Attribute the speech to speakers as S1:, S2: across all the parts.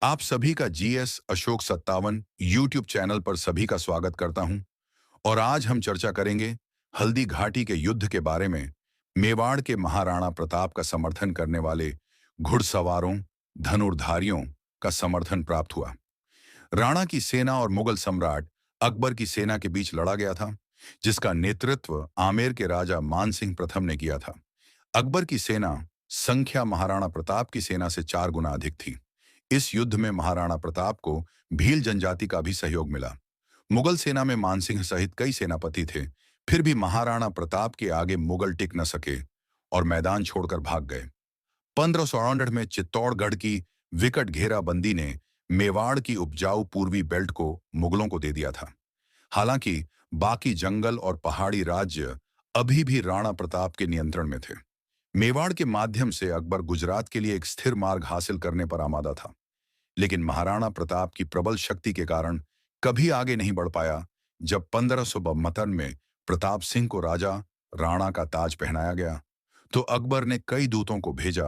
S1: आप सभी का जीएस अशोक 57 यूट्यूब चैनल पर सभी का स्वागत करता हूं। और आज हम चर्चा करेंगे हल्दी घाटी के युद्ध के बारे में। मेवाड़ के महाराणा प्रताप का समर्थन करने वाले घुड़सवारों, धनुर्धारियों का समर्थन प्राप्त हुआ। राणा की सेना और मुगल सम्राट अकबर की सेना के बीच लड़ा गया था, जिसका नेतृत्व आमेर के राजा मानसिंह प्रथम ने किया था। अकबर की सेना संख्या महाराणा प्रताप की सेना से 4 गुना अधिक थी। इस युद्ध में महाराणा प्रताप को भील जनजाति का भी सहयोग मिला। मुगल सेना में मानसिंह सहित कई सेनापति थे, फिर भी महाराणा प्रताप के आगे मुगल टिक न सके और मैदान छोड़कर भाग गए। 1568 में चित्तौड़गढ़ की विकट घेराबंदी ने मेवाड़ की उपजाऊ पूर्वी बेल्ट को मुगलों को दे दिया था। हालांकि बाकी जंगल और पहाड़ी राज्य अभी भी राणा प्रताप के नियंत्रण में थे। मेवाड़ के माध्यम से अकबर गुजरात के लिए एक स्थिर मार्ग हासिल करने पर आमादा था, लेकिन महाराणा प्रताप की प्रबल शक्ति के कारण कभी आगे नहीं बढ़ पाया। जब 1572 में प्रताप सिंह को राजा राणा का ताज पहनाया गया, तो अकबर ने कई दूतों को भेजा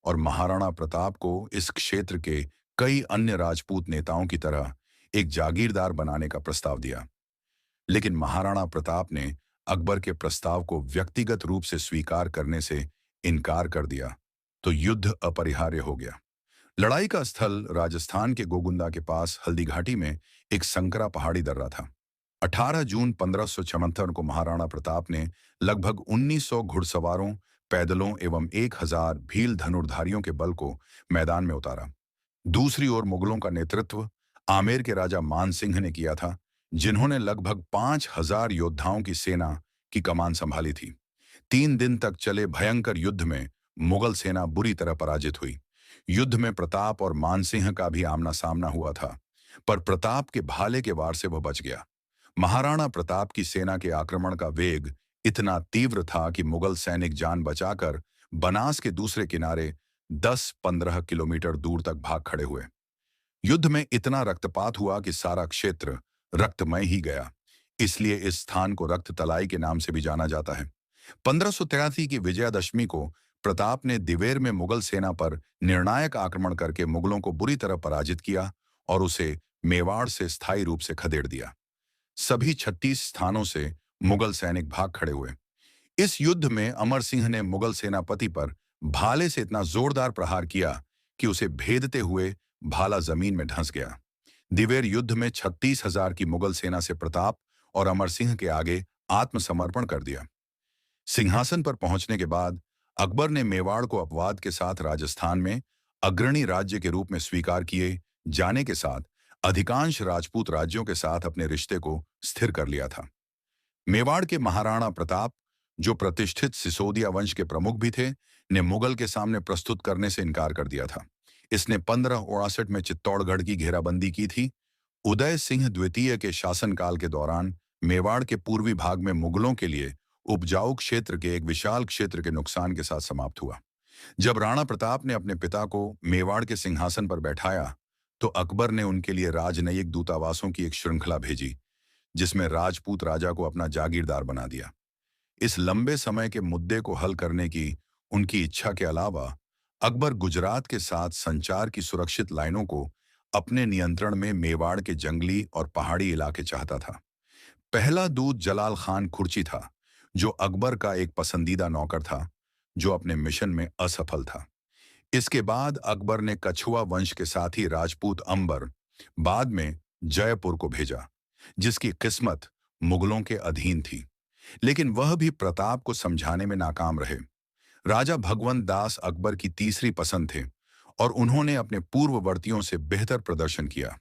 S1: और महाराणा प्रताप को इस क्षेत्र के कई अन्य राजपूत नेताओं की तरह एक जागीरदार बनाने का प्रस्ताव दिया। लेकिन महाराणा प्रताप ने अकबर के प्रस्ताव को व्यक्तिगत रूप से स्वीकार करने से इनकार कर दिया, तो युद्ध अपरिहार्य हो गया। लड़ाई का स्थल राजस्थान के गोगुंदा के पास हल्दी घाटी में एक संकरा पहाड़ी दर्रा था। 18 जून 1576 को महाराणा प्रताप ने लगभग 1900 घुड़सवारों, पैदलों एवं 1000 भील धनुर्धारियों के बल को मैदान में उतारा। दूसरी ओर मुगलों का नेतृत्व आमेर के राजा मानसिंह ने किया था, जिन्होंने लगभग 5000 योद्धाओं की सेना की कमान संभाली थी। 3 दिन तक चले भयंकर युद्ध में मुगल सेना बुरी तरह पराजित हुई। युद्ध में प्रताप और मानसिंह का भी आमना सामना हुआ था, पर प्रताप के भाले के वार से वह बच गया। महाराणा प्रताप की सेना के आक्रमण का वेग इतना तीव्र था कि मुगल सैनिक जान बचाकर बनास के दूसरे किनारे 10-15 किलोमीटर दूर तक भाग खड़े हुए। युद्ध में इतना रक्तपात हुआ कि सारा क्षेत्र रक्तमय ही गया। इसलिए इस स्थान को रक्त तलाई के नाम से भी जाना जाता है। 1583 की विजयादशमी को प्रताप ने दिवेर में मुगल सेना पर निर्णायक आक्रमण करके मुगलों को बुरी तरह पराजित किया और उसे मेवाड़ से स्थायी रूप से खदेड़ दिया। सभी 36 स्थानों से मुगल सैनिक भाग खड़े हुए। इस युद्ध में अमर सिंह ने मुगल सेनापति पर भाले से इतना जोरदार प्रहार किया कि उसे भेदते हुए भाला जमीन में धंस गया। दिवेर युद्ध में 36,000 की मुगल सेना से प्रताप और अमर सिंह के आगे आत्मसमर्पण कर दिया। सिंहासन पर पहुंचने के बाद अकबर ने मेवाड़ को अपवाद के साथ राजस्थान में अग्रणी राज्य के रूप में स्वीकार किए जाने के साथ अधिकांश राजपूत राज्यों के साथ अपने रिश्ते को स्थिर कर लिया था। मेवाड़ के महाराणा प्रताप, जो प्रतिष्ठित सिसोदिया वंश के प्रमुख भी थे, ने मुगल के सामने प्रस्तुत करने से इनकार कर दिया था। इसने 1559 में चित्तौड़गढ़ की घेराबंदी की थी। उदय सिंह द्वितीय के शासनकाल के दौरान मेवाड़ के पूर्वी भाग में मुगलों के लिए उपजाऊ क्षेत्र के एक विशाल क्षेत्र के नुकसान के साथ समाप्त हुआ। जब राणा प्रताप ने अपने पिता को मेवाड़ के सिंहासन पर बैठाया, तो अकबर ने उनके लिए राजनयिक दूतावासों की एक श्रृंखला भेजी, जिसमें राजपूत राजा को अपना जागीरदार बना दिया। इस लंबे समय के मुद्दे को हल करने की उनकी इच्छा के अलावा अकबर गुजरात के साथ संचार की सुरक्षित लाइनों को अपने नियंत्रण में मेवाड़ के जंगली और पहाड़ी इलाके चाहता था। पहला दूत जलाल खान खुर्ची था, जो अकबर का एक पसंदीदा नौकर था, जो अपने मिशन में असफल था। इसके बाद अकबर ने कछुआ वंश के साथी राजपूत अंबर, बाद में जयपुर को भेजा, जिसकी किस्मत मुगलों के अधीन थी। लेकिन वह भी प्रताप को समझाने में नाकाम रहे। राजा भगवंत दास अकबर की तीसरी पसंद थे और उन्होंने अपने पूर्ववर्तियों से बेहतर प्रदर्शन किया।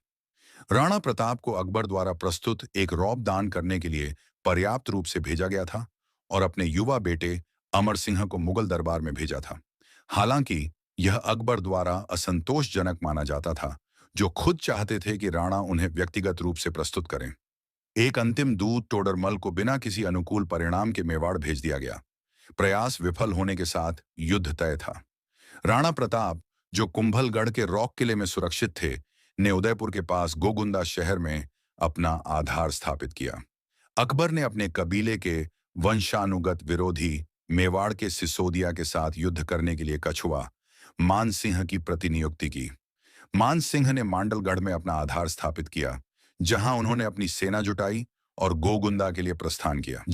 S1: राणा प्रताप को अकबर द्वारा प्रस्तुत एक रौब दान करने के लिए पर्याप्त रूप से भेजा गया था और अपने युवा बेटे अमर सिंह को मुगल दरबार में भेजा था। हालांकि यह अकबर द्वारा असंतोषजनक माना जाता था, जो खुद चाहते थे कि राणा उन्हें व्यक्तिगत रूप से प्रस्तुत करें। एक अंतिम दूत टोडरमल को बिना किसी अनुकूल परिणाम के मेवाड़ भेज दिया गया। प्रयास विफल होने के साथ युद्ध तय था। राणा प्रताप, जो कुंभलगढ़ के रॉक किले में सुरक्षित थे, ने उदयपुर के पास गोगुंदा शहर में अपना आधार स्थापित किया। अकबर ने अपने कबीले के वंशानुगत विरोधी मेवाड़ के सिसोदिया के साथ युद्ध करने के लिए कछुआ मानसिंह की प्रतिनियुक्ति की। मान सिंह ने मांडलगढ़ में अपना आधार स्थापित किया, जहां उन्होंने अपनी सेना जुटाई और गोगुंदा के लिए प्रस्थान किया। जब